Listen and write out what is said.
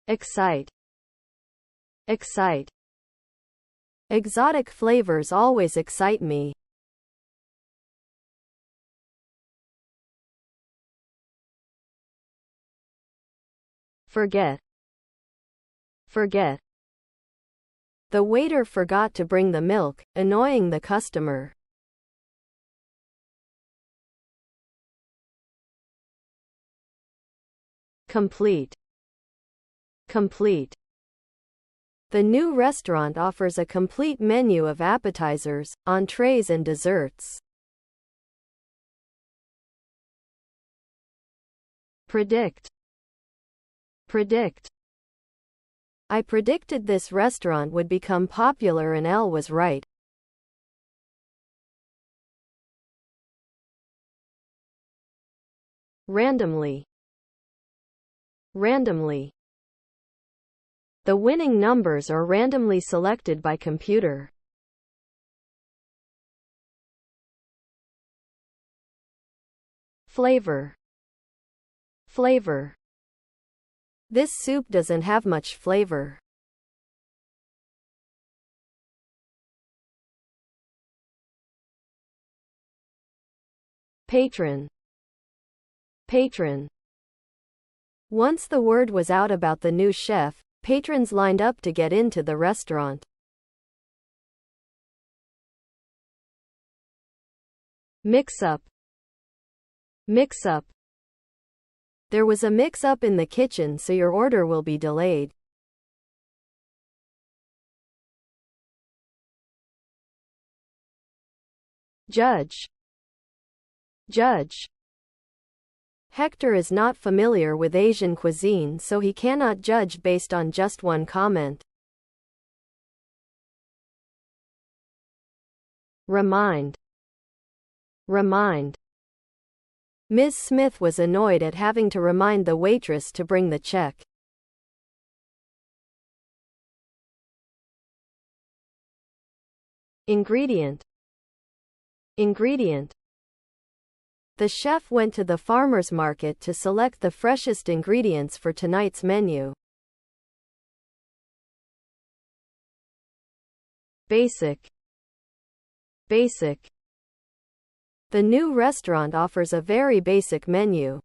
excite, excite. Exotic flavors always excite me. Forget, forget. The waiter forgot to bring the milk, annoying the customer. Complete, complete. The new restaurant offers a complete menu of appetizers, entrees and desserts. Predict, predict. I predicted this restaurant would become popular and Elle was right. Randomly, randomly. The winning numbers are randomly selected by computer. Flavor, flavor. This soup doesn't have much flavor. Patron, patron. Once the word was out about the new chef, patrons lined up to get into the restaurant. Mix up, mix up. There was a mix-up in the kitchen, so your order will be delayed. Judge, judge. Hector is not familiar with Asian cuisine, so he cannot judge based on just one comment. Remind, remind. Ms. Smith was annoyed at having to remind the waitress to bring the check. Ingredient, ingredient. The chef went to the farmer's market to select the freshest ingredients for tonight's menu. Basic, basic. The new restaurant offers a very basic menu.